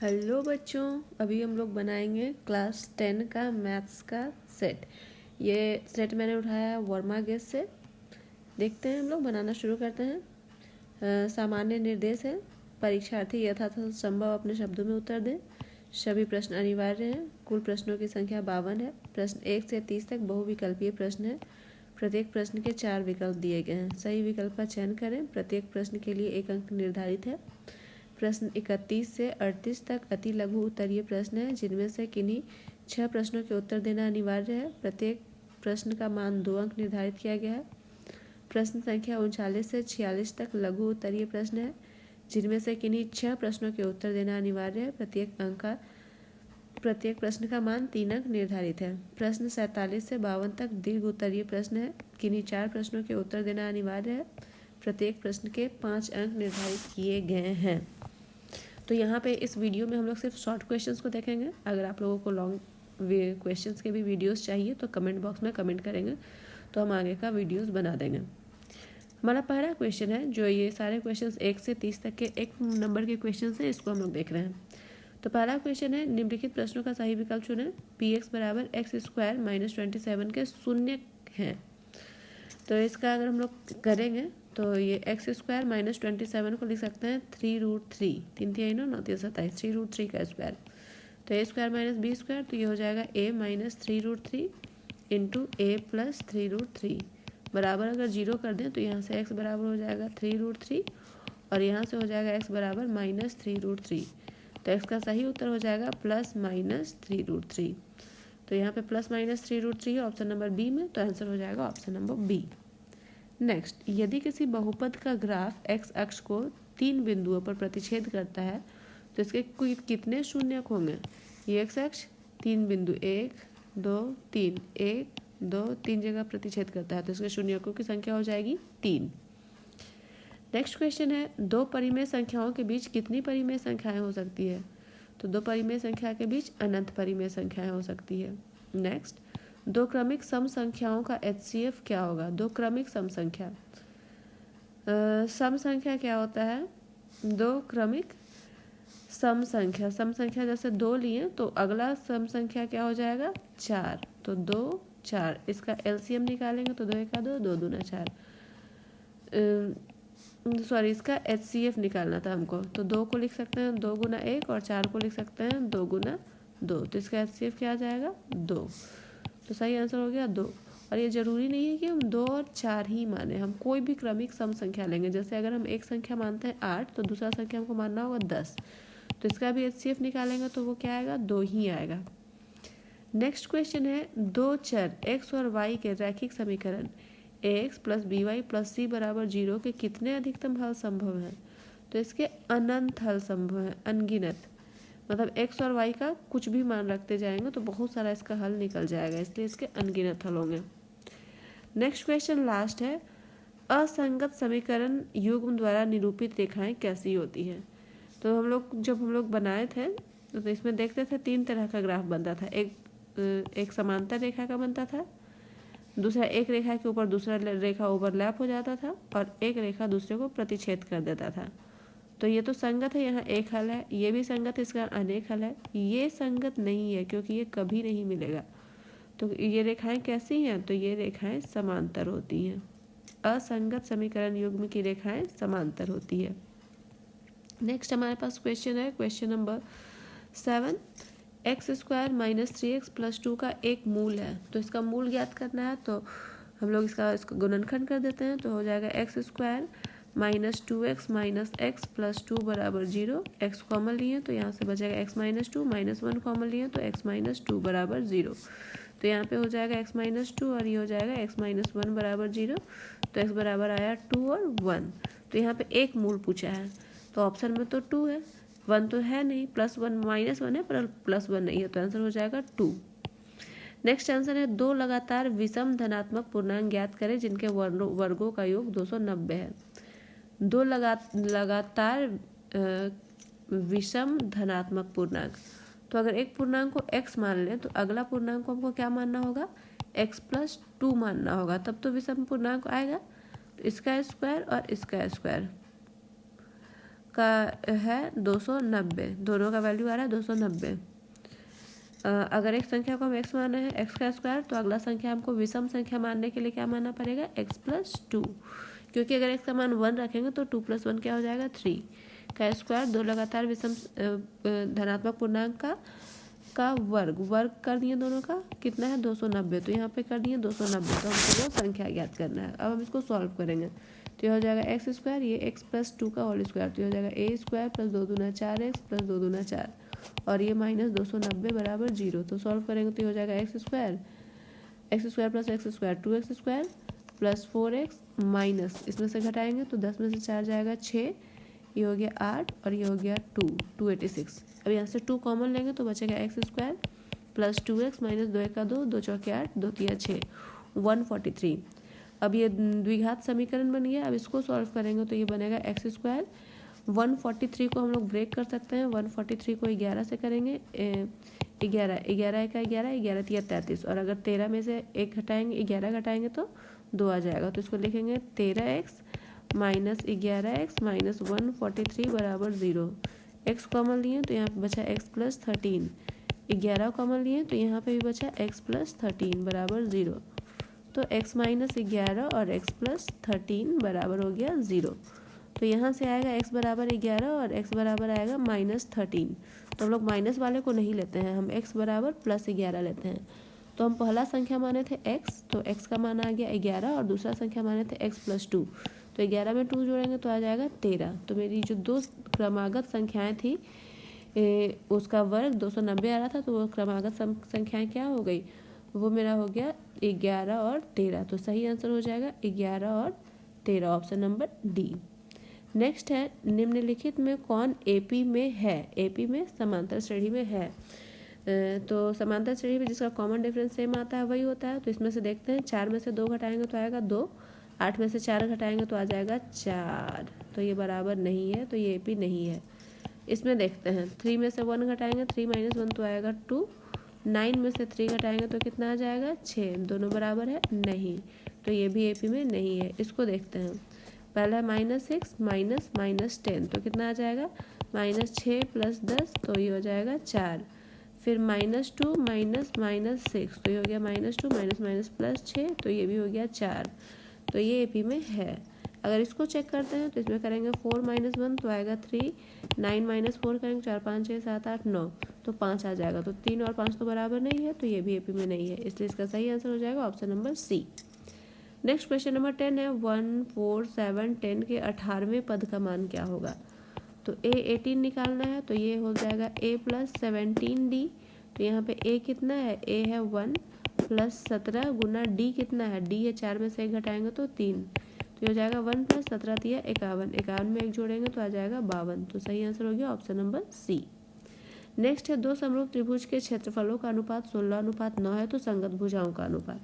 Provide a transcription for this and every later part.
Hello बच्चों, अभी हम लोग बनाएंगे क्लास 10 का मैथ्स का सेट। ये सेट मैंने उठाया वर्मा गेस से। देखते हैं, हम लोग बनाना शुरू करते हैं। सामान्य निर्देश है, परीक्षार्थी यथासंभव संभव अपने शब्दों में उत्तर दें। सभी प्रश्न अनिवार्य हैं। कुल प्रश्नों की संख्या 52 है। प्रश्न 1 से 30 तक बहुविकल्पीय प्रश्न है। प्रत्येक प्रश्न के 4 विकल्प दिए गए हैं। सही विकल्प का चयन करें। प्रत्येक प्रश्न के लिए 1 अंक निर्धारित है। प्रश्न 31 से 38 तक अति लघु उत्तरीय प्रश्न है, जिनमें से किन्हीं 6 प्रश्नों के उत्तर देना अनिवार्य है। प्रत्येक प्रश्न का मान 2 अंक निर्धारित किया गया है। प्रश्न संख्या 39 से 46 तक लघु उत्तरीय प्रश्न है, जिनमें से किन्हीं 6 प्रश्नों के उत्तर देना अनिवार्य है। प्रत्येक प्रश्न का मान 3 अंक निर्धारित है। प्रश्न 47 से 52 तक दीर्घ उत्तरीय प्रश्न है, किन्हीं 4 प्रश्नों के उत्तर देना अनिवार्य है। प्रत्येक प्रश्न के 5 अंक निर्धारित किए गए हैं। तो यहाँ पे इस वीडियो में हम लोग सिर्फ शॉर्ट क्वेश्चंस को देखेंगे। अगर आप लोगों को लॉन्ग क्वेश्चंस के भी वीडियोस चाहिए तो कमेंट बॉक्स में कमेंट करेंगे, तो हम आगे का वीडियोस बना देंगे। हमारा पहला क्वेश्चन है, जो ये सारे क्वेश्चंस 1 से 30 तक के 1 नंबर के क्वेश्चंस हैं, इसको हम लोग देख रहे हैं। तो पहला क्वेश्चन है, निम्नलिखित प्रश्नों का सही विकल्प चुनें। px बराबर x² - 27 के शून्य हैं। तो इसका अगर हम लोग करेंगे तो ये x² - 27 को लिख सकते हैं 3√3, 3×3 = 9, 3 का स्क्वायर। तो a² - b² तो ये हो जाएगा a - 3√3 इंटू a + 3√3 बराबर। अगर जीरो कर दें तो यहाँ से x बराबर हो जाएगा 3√3 और यहाँ से हो जाएगा x बराबर -3√3। तो x का सही उत्तर हो जाएगा +-3√3। तो यहाँ पे +-3√3 है ऑप्शन नंबर बी में, तो आंसर हो जाएगा ऑप्शन नंबर बी। नेक्स्ट, यदि किसी बहुपद का ग्राफ x अक्ष को 3 बिंदुओं पर प्रतिच्छेद करता है तो इसके कितने शून्यक होंगे। ये x अक्ष 3 बिंदु 1 2 3 1 2 3 जगह प्रतिच्छेद करता है, तो इसके शून्यकों की संख्या हो जाएगी 3। नेक्स्ट क्वेश्चन है, दो परिमेय संख्याओं के बीच कितनी परिमेय संख्याएं हो सकती है। तो दो परिमेय संख्या के बीच अनंत परिमेय संख्याएं हो सकती है। नेक्स्ट, दो क्रमिक सम संख्याओं का HCF क्या होगा। दो क्रमिक सम संख्या, सम संख्या क्या होता है। दो क्रमिक सम संख्या जैसे 2 लिए तो अगला सम संख्या क्या हो जाएगा 4। तो 2 4, इसका LCM निकालेंगे तो 2 × 2 2 दूना 4। सॉरी, इसका HCF निकालना था हमको। तो 2 को लिख सकते हैं 2 × 1 और 4 को लिख सकते हैं 2 × 2। तो इसका HCF क्या आ जाएगा 2। तो सही आंसर हो गया 2। और ये ज़रूरी नहीं है कि हम 2 और 4 ही माने, हम कोई भी क्रमिक सम संख्या लेंगे। जैसे अगर हम एक संख्या मानते हैं 8 तो दूसरा संख्या हमको मानना होगा 10, तो इसका भी HCF निकालेंगे तो वो क्या आएगा 2 ही आएगा। नेक्स्ट क्वेश्चन है, दो चर x और y के रैखिक समीकरण ax + by + c = 0 के कितने अधिकतम हल संभव हैं। तो इसके अनंत हल संभव है, अनगिनत। मतलब x और y का कुछ भी मान रखते जाएंगे तो बहुत सारा इसका हल निकल जाएगा, इसलिए इसके अनगिनत हल होंगे। नेक्स्ट क्वेश्चन लास्ट है, असंगत समीकरण युग्म द्वारा निरूपित रेखाएं कैसी होती हैं। तो जब हम लोग बनाए थे तो इसमें देखते थे 3 तरह का ग्राफ बनता था। एक समांतर रेखा का बनता था, दूसरा एक रेखा के ऊपर दूसरा रेखा ओवरलैप हो जाता था, और एक रेखा दूसरे को प्रतिच्छेद कर देता था। तो ये तो संगत है, यहाँ एक हल है। ये भी संगत है, इसका अनेक हल है। ये संगत नहीं है क्योंकि ये कभी नहीं मिलेगा। तो ये रेखाएं कैसी हैं, तो ये रेखाएं समांतर होती हैं। असंगत समीकरण युग्म की रेखाएं समांतर होती है। नेक्स्ट हमारे पास क्वेश्चन है, क्वेश्चन नंबर 7, x² - 3x + 2 का एक मूल है। तो इसका मूल ज्ञात करना है, तो हम लोग इसका गुणनखंड कर देते हैं। तो हो जाएगा x² - 2x - x + 2 = 0। x common लिए तो यहाँ से बचेगा x - 2, -1 कॉमन लिए तो x - 2 = 0। तो यहाँ पे हो जाएगा x - 2 और ये हो जाएगा x - 1 = 0। तो x बराबर आया 2 और 1। तो यहाँ पे एक मूल पूछा है, तो ऑप्शन में तो 2 है, 1 तो है नहीं, +1 -1 है पर +1 नहीं है, तो आंसर हो जाएगा 2। नेक्स्ट आंसर है, दो लगातार विषम धनात्मक पूर्णांक ज्ञात करें जिनके वर्गों का योग 290 है। दो लगातार विषम धनात्मक पूर्णांक, तो अगर एक पूर्णांक को x मान लें तो अगला पूर्णांक को हमको क्या मानना होगा, x + 2 मानना होगा, तब तो विषम पूर्णांक आएगा। तो इसका स्क्वायर और इसका स्क्वायर का है 290, दोनों का वैल्यू आ रहा है 290। अगर एक संख्या को हम x माना है x का स्क्वायर, तो अगला संख्या हमको विषम संख्या मानने के लिए क्या मानना पड़ेगा, x+2, क्योंकि अगर x का मान 1 रखेंगे तो 2 + 1 क्या हो जाएगा 3 का स्क्वायर, दो लगातार विषम धनात्मक पूर्णांक का वर्ग कर दिए, दोनों का कितना है 290, तो यहाँ पे कर दिए 290, तो हमको वो संख्या ज्ञात करना है। अब हम इसको सॉल्व करेंगे तो ये हो जाएगा x², ये x+2 का होल स्क्वायर, तो ये हो जाएगा a² + 2 दूना 4x + 2 दूना 4, और ये -290 बराबर 0। तो सॉल्व करेंगे तो ये हो जाएगा x² + x² 2x² + 4x minus इसमें से घटाएंगे तो 10 में से 4 जाएगा 6, ये हो गया 8 और ये हो गया 286। अब यहाँ से 2 कॉमन लेंगे तो बचेगा x² + 2x - 2 × 2 2 × 4 8 2 × 6 143। अब ये द्विघात समीकरण बन गया। अब इसको सॉल्व करेंगे तो ये बनेगा x²। 143 को हम लोग ब्रेक कर सकते हैं, 143 को 11 से करेंगे, 11 11 का 11 11 3 33, और अगर 13 में से 1 घटाएंगे 11 घटाएंगे तो 2 आ जाएगा, तो इसको लिखेंगे 13x - 11x - 143 बराबर 0। x कॉमन लिए तो यहाँ पे बचा x + 13, 11 कॉमन लिए तो यहाँ पे भी बचा x + 13 बराबर 0। तो x - 11 और x + 13 बराबर हो गया 0। तो यहाँ से आएगा x बराबर 11 और x बराबर आएगा -13। तो हम लोग माइनस वाले को नहीं लेते हैं, हम x बराबर +11 लेते हैं। तो हम पहला संख्या माने थे x, तो x का मान आ गया 11, और दूसरा संख्या माने थे x + 2, तो 11 में 2 जोड़ेंगे तो आ जाएगा 13। तो मेरी जो दो क्रमागत संख्याएं थी उसका वर्ग 290 आ रहा था, तो वो क्रमागत संख्याएं क्या हो गई, वो मेरा हो गया 11 और 13। तो सही आंसर हो जाएगा 11 और 13, ऑप्शन नंबर डी। नेक्स्ट है, निम्नलिखित में कौन एपी में है, एपी में समांतर श्रेणी में है। तो समांतर श्रेणी में जिसका कॉमन डिफरेंस सेम आता है वही होता है। तो इसमें से देखते हैं, 4 में से 2 घटाएंगे तो आएगा 2, 8 में से 4 घटाएंगे तो आ जाएगा 4, तो ये बराबर नहीं है, तो ये एपी नहीं है। इसमें देखते हैं, 3 में से 1 घटाएंगे, 3 - 1 तो आएगा 2, 9 में से 3 घटाएंगे तो कितना आ जाएगा 6, दोनों बराबर है नहीं, तो ये भी एपी में नहीं है। इसको देखते हैं, पहला है -6 - -10, तो कितना आ जाएगा -6 + 10, तो ये हो जाएगा 4। फिर -2 - -6, तो ये हो गया -2 +6, तो ये भी हो गया 4, तो ये एपी में है। अगर इसको चेक करते हैं तो इसमें करेंगे 4 - 1 तो आएगा 3, 9 - 4 करेंगे 4 5 6 7 8 9, तो 5 आ जाएगा। तो 3 और 5 तो बराबर नहीं है, तो ये भी एपी में नहीं है, इसलिए इसका सही आंसर हो जाएगा option number C. Next question number 10 है, 1 4 7 10 के 18वें पद का मान क्या होगा। तो a 18 निकालना है, तो ये हो जाएगा a + 17d। तो यहाँ पे a कितना है, a है 1 + 17 गुना d कितना है, d है 4 में से 1 घटाएंगे तो 3, तो ये हो जाएगा 1 + 17 × 51, 51 में 1 जोड़ेंगे तो आ जाएगा 52। तो सही आंसर हो गया ऑप्शन नंबर सी। नेक्स्ट है, दो समरूप त्रिभुज के क्षेत्रफलों का अनुपात 16:9 है, तो संगत भुजाओं का अनुपात।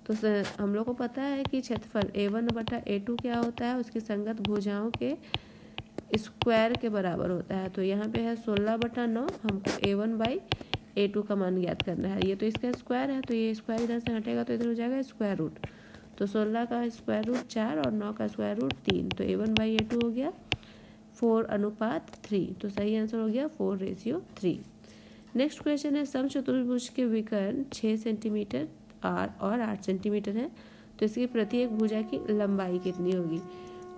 तो हम लोग को पता है कि क्षेत्रफल a1/a2 क्या होता है, उसकी संगत भुजाओं के स्क्वायर के बराबर होता है। तो यहाँ पे है 16/9, हमको a1/a2 का मान ज्ञात करना है। ये तो इसका स्क्वायर है, तो ये स्क्वायर इधर से हटेगा तो इधर हो जाएगा स्क्वायर रूट। तो 16 का स्क्वायर रूट 4 और 9 का स्क्वायर रूट 3, तो a1/a2 हो गया 4:3। तो सही आंसर हो गया 4:3। नेक्स्ट क्वेश्चन है, समचतुर्भुज के विकर्ण 6 सेंटीमीटर और 8 सेंटीमीटर है, तो इसकी प्रत्येक भुजा की लंबाई कितनी होगी।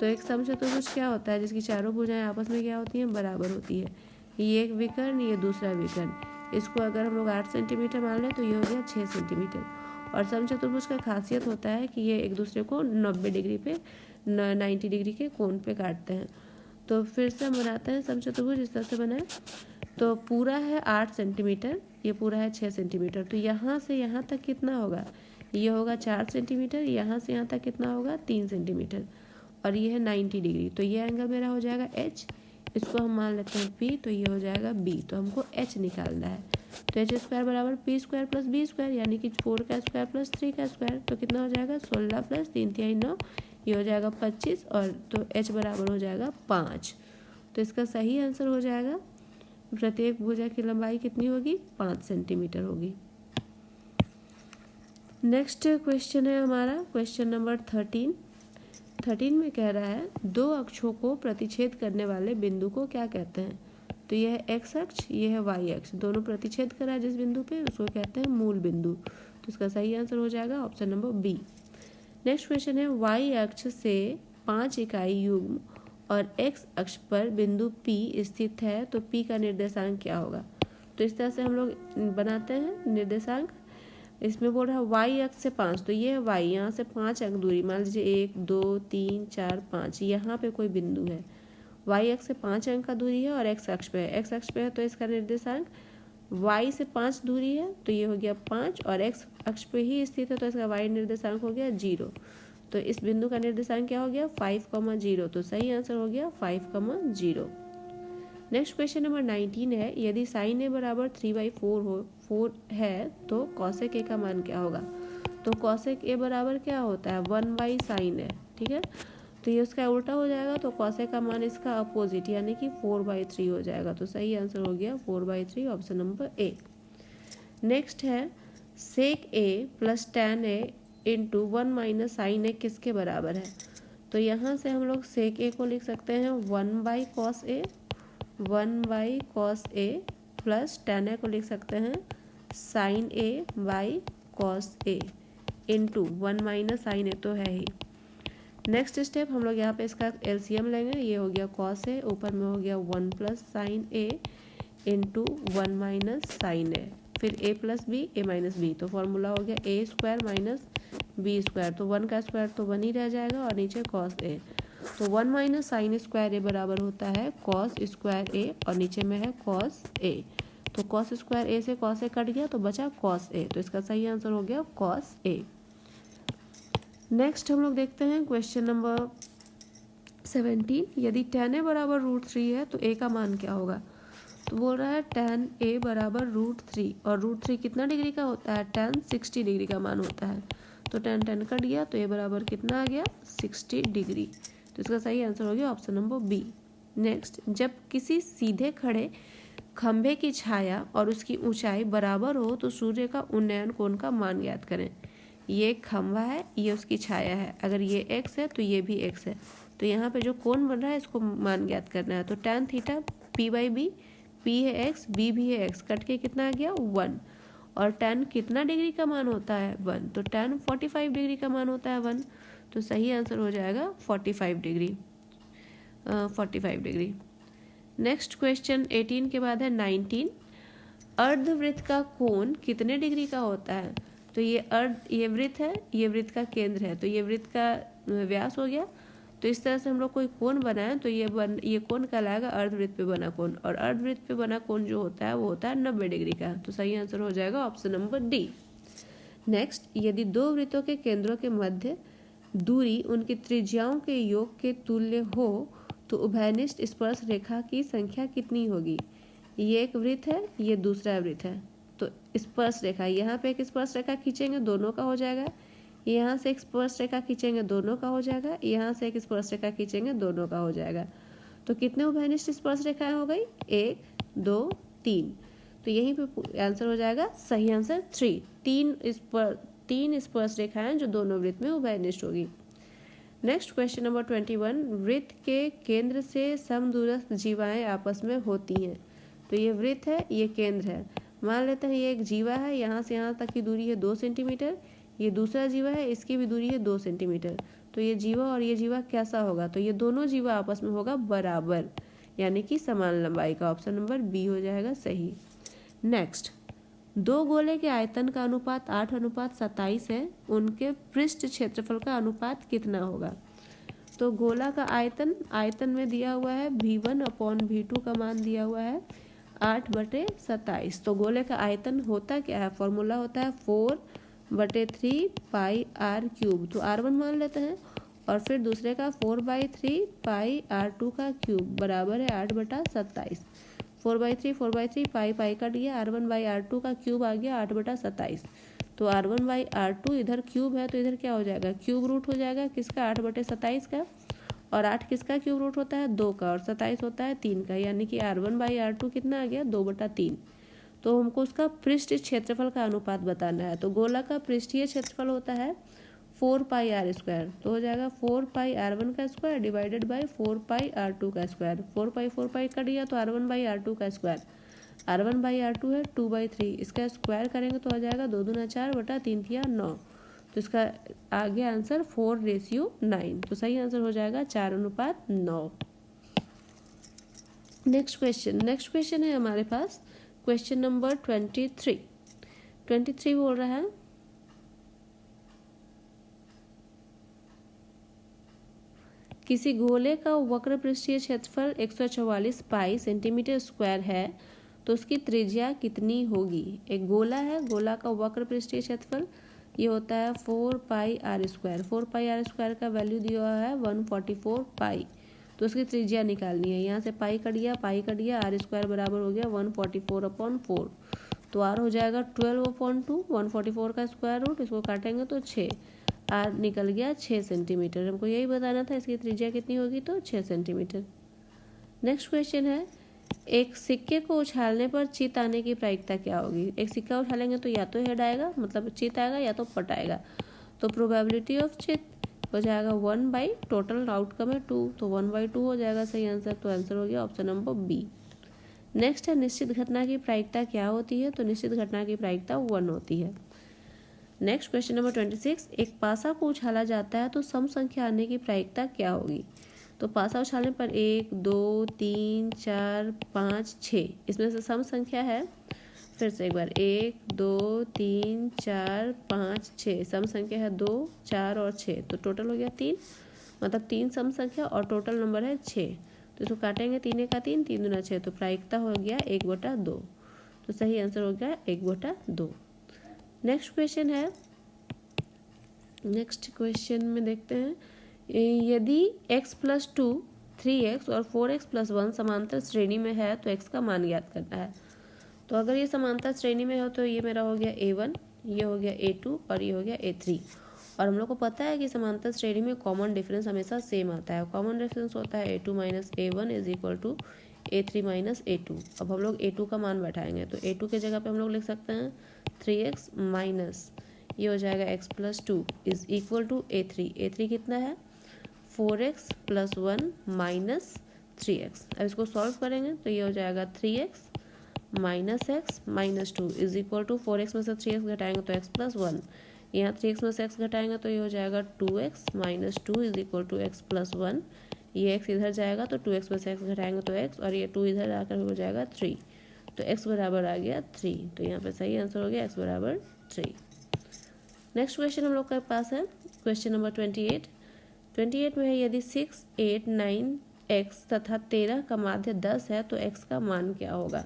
तो एक समचतुर्भुज क्या होता है, जिसकी चारों भुजाएं आपस में क्या होती हैं, बराबर होती है। ये एक विकर्ण, ये दूसरा विकर्ण, इसको अगर हम लोग 8 सेंटीमीटर मान लें तो ये हो गया 6 सेंटीमीटर। और समचतुर्भुज का खासियत होता है कि ये एक दूसरे को 90 डिग्री पे 90 डिग्री के कोण पे काटते हैं। तो फिर से हम बनाते हैं समचतुर्भुज, इस तरह से बनाए। तो पूरा है 8 सेंटीमीटर, ये पूरा है 6 सेंटीमीटर, तो यहाँ से यहाँ तक कितना होगा, ये होगा 4 सेंटीमीटर, यहाँ से यहाँ तक कितना होगा 3 सेंटीमीटर, और ये है 90 डिग्री। तो ये एंगल मेरा हो जाएगा h, इसको हम मान लेते हैं p, तो ये हो जाएगा b। तो हमको h निकालना है। तो h² बराबर p² + b², यानी कि 4 का स्क्वायर + 3 का स्क्वायर, तो कितना हो जाएगा 16 + 3 × 9, ये हो जाएगा 25, और तो h बराबर हो जाएगा 5। तो इसका सही आंसर हो जाएगा, प्रत्येक भुजा की लंबाई कितनी होगी, 5 सेंटीमीटर होगी। नेक्स्ट क्वेश्चन है हमारा क्वेश्चन नंबर 13, 13 में कह रहा है दो अक्षों को प्रतिच्छेद करने वाले बिंदु को क्या कहते हैं। तो यह है एक्स अक्ष, यह है वाई अक्ष, दोनों प्रतिच्छेद कर रहा है जिस बिंदु पे, उसको कहते हैं मूल बिंदु। तो इसका सही आंसर हो जाएगा option number B. Next question है वाई अक्ष से 5 इकाई युग्म और एक्स अक्ष पर बिंदु P स्थित है तो P का निर्देशांक क्या होगा। तो इस तरह से हम लोग बनाते हैं निर्देशांक। इसमें बोल रहा है वाई अक्ष से 5, तो ये है वाई, यहाँ से 5 अंक दूरी, मान लीजिए 1 2 3 4 5, यहाँ पे कोई बिंदु है। वाई अक्ष से 5 अंक का दूरी है और एक्स अक्ष पे है, एक्स अक्ष पे है तो इसका निर्देशांक वाई से 5 दूरी है तो ये हो गया 5, और एक्स अक्ष पे ही स्थित है तो इसका वाई निर्देशांक हो गया 0। तो इस बिंदु का निर्देशांक क्या हो गया 5,0। तो सही आंसर हो गया 5,0। नेक्स्ट क्वेश्चन नंबर 19 है यदि साइन ए बराबर 3/4 है तो कॉसेक ए का मान क्या होगा। तो कॉसेक ए बराबर क्या होता है 1/sin ए, ठीक है। तो ये उसका उल्टा हो जाएगा, तो कॉसेक का मान इसका अपोजिट यानी कि 4/3 हो जाएगा। तो सही आंसर हो गया 4/3, ऑप्शन नंबर ए। नेक्स्ट है सेक ए प्लस tan ए इंटू 1 - sin ए किसके बराबर है। तो यहाँ से हम लोग सेक ए को लिख सकते हैं 1/cos ए, 1/cos ए प्लस tan ए को लिख सकते हैं sin A by cos A into 1 - sin ए तो है ही। नेक्स्ट स्टेप हम लोग यहाँ पे इसका एलसीएम लेंगे, ये हो गया cos ए, ऊपर में हो गया 1 + sin ए इंटू 1 - sin ए, फिर a + b a - b, तो फॉर्मूला हो गया a² - b², तो 1 का स्क्वायर तो 1 ही रह जाएगा और नीचे cos ए, तो 1 - sin² ए बराबर होता है cos² ए और नीचे में है cos ए, तो cos² ए से cos ए कट गया तो बचा cos ए, तो इसका सही आंसर हो गया cos ए। नेक्स्ट हम लोग देखते हैं क्वेश्चन नंबर 17, यदि tan ए बराबर √3 है तो a का मान क्या होगा। तो बोल रहा है tan ए बराबर √3, और √3 कितना डिग्री का होता है, tan 60 डिग्री का मान होता है, तो tan कट गया तो a बराबर कितना आ गया 60 डिग्री, तो इसका सही आंसर हो गया ऑप्शन नंबर बी। नेक्स्ट, जब किसी सीधे खड़े खंभे की छाया और उसकी ऊंचाई बराबर हो तो सूर्य का उन्नयन कोण का मान ज्ञात करें। ये एक खंभा है, ये उसकी छाया है, अगर ये x है तो ये भी x है, तो यहाँ पे जो कोण बन रहा है इसको मान ज्ञात करना है। तो tan थीटा p/b, p है x, b भी है x, कट के कितना आ गया 1, और tan कितना डिग्री का मान होता है 1, तो tan 45 डिग्री का मान होता है 1, तो सही आंसर हो जाएगा 45 डिग्री, 45 डिग्री। नेक्स्ट क्वेश्चन 18 के बाद है 19, अर्धवृत्त का कोण कितने डिग्री का होता है। तो ये वृत्त है, ये वृत्त का केंद्र है, तो ये वृत्त का व्यास हो गया, तो इस तरह से हम लोग कोई कोण बनाएं तो ये कोण कहलाएगा अर्धवृत्त पे बना कोण, और अर्धवृत्त पे बना कोण जो होता है वो होता है 90 डिग्री का, तो सही आंसर हो जाएगा ऑप्शन नंबर डी। नेक्स्ट, यदि दो वृत्तों के केंद्रों के मध्य दूरी उनकी त्रिज्याओं के योग के तुल्य हो तो उभयनिष्ठ स्पर्श रेखा की संख्या कितनी होगी। ये एक वृत्त है, ये दूसरा वृत्त है, तो स्पर्श रेखा, यहाँ पे एक स्पर्श रेखा खींचेंगे दोनों का हो जाएगा, यहाँ से एक स्पर्श रेखा खींचेंगे दोनों का हो जाएगा, यहाँ से एक स्पर्श रेखा खींचेंगे दोनों का हो जाएगा। तो कितने उभयनिष्ठ स्पर्श रेखाएं हो गई 1 2 3, तो यहीं पे आंसर हो जाएगा सही आंसर 3, तीन स्पर्श रेखाएं जो दोनों वृत्त में उभयनिष्ठ होगी। नेक्स्ट क्वेश्चन नंबर 21, वृत्त के केंद्र से समदूरस्थ जीवाएं आपस में होती हैं। तो ये वृत्त है, ये केंद्र है, मान लेते हैं ये एक जीवा है, यहाँ से यहाँ तक की दूरी है 2 सेंटीमीटर, ये दूसरा जीवा है, इसकी भी दूरी है 2 सेंटीमीटर, तो ये जीवा और ये जीवा कैसा होगा, तो ये दोनों जीवा आपस में होगा बराबर, यानी कि समान लंबाई का, ऑप्शन नंबर बी हो जाएगा सही। नेक्स्ट, दो गोले के आयतन का अनुपात 8:27 है, उनके पृष्ठ क्षेत्रफल का अनुपात कितना होगा। तो गोला का आयतन में दिया हुआ है v1/v2 का मान दिया हुआ है 8/27, तो गोले का आयतन होता क्या है, फॉर्मूला होता है 4/3 πr³, तो r1 मान लेते हैं, और फिर दूसरे का 4/3 πr2 का क्यूब बराबर है 8/27, 4/3 पाई कट गया, r1/r2 का क्यूब आ गया 8/27, तो r1/r2 इधर क्यूब है तो इधर क्या हो जाएगा क्यूब रूट हो जाएगा किसका 8/27 का, और 8 किसका क्यूब रूट होता है 2 का, और 27 होता है 3 का, यानी कि r1/r2 कितना आ गया 2/3। तो हमको उसका पृष्ठ क्षेत्रफल का अनुपात बताना है, तो गोला का पृष्ठीय क्षेत्रफल होता है 4 पाई आर स्क्वायर, तो हो जाएगा 4 पाई R1 का square divided by 4 pi R2 का स्क्वायर। 4 पाई कट गया तो R1 बाई R2 का स्क्वायर, R1 बाई R2 है 2/3, इसका स्क्वायर करेंगे तो आ जाएगा 2 दूना 4 बटा 3 थिया 9, तो इसका आ गया आंसर 4:9। तो सही आंसर हो जाएगा 4:9। नेक्स्ट क्वेश्चन है हमारे पास क्वेश्चन नंबर 23 बोल रहा है किसी गोले का वक्र पृष्ठीय क्षेत्रफल 144 पाई सेंटीमीटर स्क्वायर है तो उसकी त्रिज्या कितनी होगी। एक गोला है, गोला का वक्र पृष्ठीय क्षेत्रफल ये होता है 4 pi R square. 4 pi R square का वैल्यू दिया हुआ है 144 पाई, तो उसकी त्रिज्या निकालनी है। यहाँ से पाई कट गया, आर स्क्वायर बराबर हो गया 144/4, तो आर हो जाएगा 12/2, 144 का स्क्वायर रूट, इसको काटेंगे तो 6, आर निकल गया 6 सेंटीमीटर। हमको यही बताना था इसकी त्रिज्या कितनी होगी, तो 6 सेंटीमीटर। नेक्स्ट क्वेश्चन है एक सिक्के को उछालने पर चित आने की प्रायिकता क्या होगी। एक सिक्का उछालेंगे तो या तो हेड आएगा मतलब चित आएगा या तो पट आएगा, तो प्रोबेबिलिटी ऑफ चित हो जाएगा 1 बाई टोटल आउटकम है 2, तो 1/2 हो जाएगा सही आंसर। तो आंसर हो गया ऑप्शन नंबर बी। नेक्स्ट है निश्चित घटना की प्रायिकता क्या होती है, तो निश्चित घटना की प्रायिकता 1 होती है। नेक्स्ट क्वेश्चन नंबर 26, एक पासा को उछाला जाता है तो सम संख्या आने की प्रायिकता क्या होगी। तो पासा उछालने पर 1 2 3 4 5 6, इसमें से सम संख्या है, फिर से एक बार 1 2 3 4 5 6, सम संख्या है 2 4 और 6, तो टोटल हो गया 3, मतलब 3 सम संख्या और टोटल नंबर है 6, तो इसको काटेंगे 3 का 3, 3 दूना 6, तो प्रायिकता हो गया 1/2, तो सही आंसर हो गया 1/2। नेक्स्ट क्वेश्चन में देखते हैं यदि x + 2 3x और 4x + 1 समांतर श्रेणी में है तो x का मान ज्ञात करना है। तो अगर ये समांतर श्रेणी में हो तो ये मेरा हो गया A1, ये हो गया A2 और ये हो गया A3, और हम लोग को पता है कि समांतर श्रेणी में कॉमन डिफरेंस हमेशा सेम आता है। कॉमन डिफरेंस होता है A2 - A1 = A3 - A2। अब हम लोग A2 का मान बैठाएंगे तो A2 के जगह पे हम लोग लिख सकते हैं 3x माइनस ये हो जाएगा x + 2 = A3। A3 कितना है 4x + 1 - 3x। अब इसको सॉल्व करेंगे तो ये हो जाएगा 3x - x - 2 = 4x में से 3x घटाएंगे तो x + 1, यहाँ 3x में से x घटाएंगे तो ये हो जाएगा 2x - 2 = x + 1, ये x इधर जाएगा तो 2x में से x घटाएंगे तो x, और ये 2 इधर आकर हो जाएगा 3, तो x बराबर आ गया 3, तो यहाँ पे सही आंसर हो गया x बराबर 3। नेक्स्ट क्वेश्चन हम लोग के पास है क्वेश्चन नंबर 28 में है यदि 6 8 9 x तथा 13 का माध्य 10 है तो x का मान क्या होगा।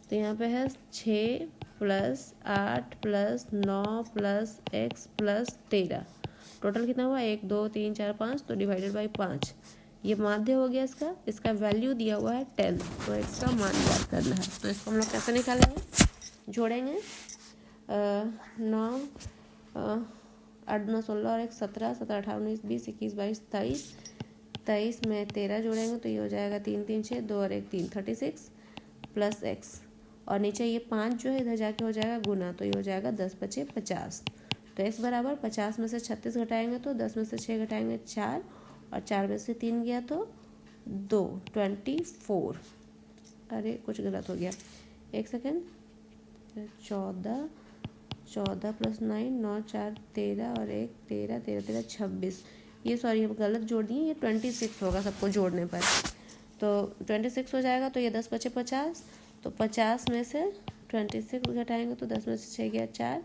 तो यहाँ पे है 6 + 8 + 9 + x + 13, टोटल कितना हुआ 1 2 3 4 5, तो डिवाइडेड बाई 5, ये माध्य हो गया इसका वैल्यू दिया हुआ है 10, तो x का मान ज्ञात करना है। तो इसको हम लोग कैसे निकालेंगे, जोड़ेंगे 9 8 9 16 और 1 17 17 18 19 20 21 22 23, 23 में 13 जोड़ेंगे तो ये हो जाएगा 3 3 6 2 और 1 3, 36 + x, और नीचे ये 5 जो है इधर जाके हो जाएगा गुना, तो ये हो जाएगा 10 × 5 = 50, तो x बराबर 50 में से 36 घटाएंगे तो 10 में से 6 घटाएंगे 4, और 4 में से 3 गया तो 2, 24, अरे कुछ गलत हो गया, एक सेकेंड, 14 + 9 9 4 13 और 1 13 13 13 26, ये सॉरी हम गलत जोड़ दिए, ये 26 होगा सबको जोड़ने पर, तो 26 हो जाएगा, तो ये 10 × 5 = 50, तो 50 में से 26 घटाएंगे तो 10 में से 6 गया 4,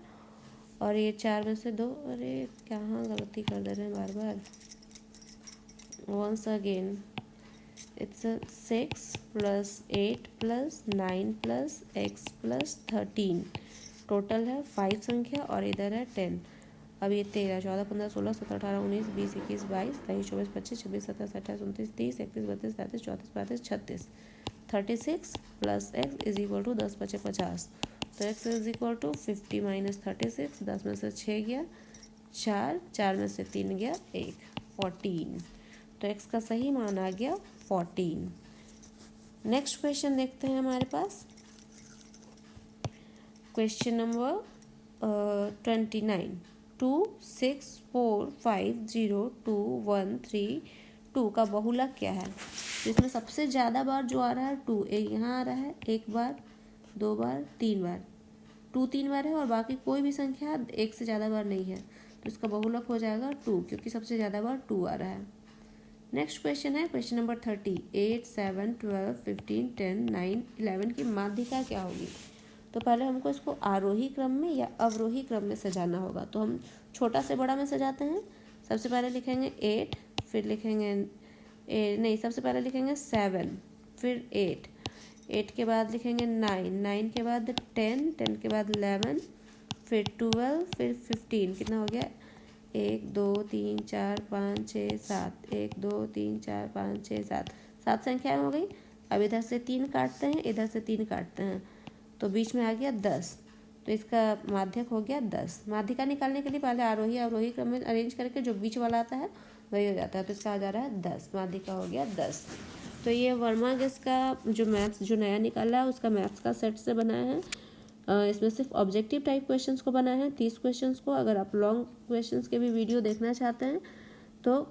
और ये 4 में से 2, अरे कहाँ गलती कर दे रहे हैं बार बार, once again it's 6 + 8 + 9 + x + 13, total है 5 संख्या और इधर है 10। अब ये 13 14 15 16 17 18 19 20 21 22 23 24 25 26 27 28 29 30 31 32 33 34 35 36 + x = 10 × 5 = 50, तो x = 50 - 36, 10 में से 6 गया 4, 4 में से 3 गया 1, 14, तो x का सही मान आ गया 14। नेक्स्ट क्वेश्चन देखते हैं हमारे पास क्वेश्चन नंबर 29 2 6 4 5 0 2 1 3 2 का बहुलक क्या है? तो इसमें सबसे ज़्यादा बार जो आ रहा है 2, एक यहाँ आ रहा है, एक बार, दो बार, तीन बार, 2 3 बार है और बाकी कोई भी संख्या एक से ज़्यादा बार नहीं है, तो इसका बहुलक हो जाएगा 2, क्योंकि सबसे ज़्यादा बार 2 आ रहा है। नेक्स्ट क्वेश्चन है क्वेश्चन नंबर 30। 8 7 12 15 10 9 11 की माध्यिका क्या होगी? तो पहले हमको इसको आरोही क्रम में या अवरोही क्रम में सजाना होगा। तो हम छोटा से बड़ा में सजाते हैं। सबसे पहले लिखेंगे 8, फिर लिखेंगे सबसे पहले लिखेंगे 7, फिर 8 के बाद लिखेंगे 9 के बाद 10 के बाद 11, फिर 12, फिर 15। कितना हो गया? 1 2 3 4 5 6 7, 1 2 3 4 5 6 7, 7 संख्याएं हो गई। अब इधर से 3 काटते हैं, इधर से 3 काटते हैं, तो बीच में आ गया 10। तो इसका माध्यक हो गया 10। माध्यिका निकालने के लिए पहले आरोही अवरोही क्रम में अरेंज करके जो बीच वाला आता है वही हो जाता है, तो इसका आ जा रहा है 10। माध्यिका हो गया 10। तो ये वर्मा गेस का जो मैथ्स जो नया निकाला है उसका मैथ्स का सेट से बनाया है। इसमें सिर्फ ऑब्जेक्टिव टाइप क्वेश्चंस को बनाए हैं 30 क्वेश्चंस को। अगर आप लॉन्ग क्वेश्चंस के भी वीडियो देखना चाहते हैं तो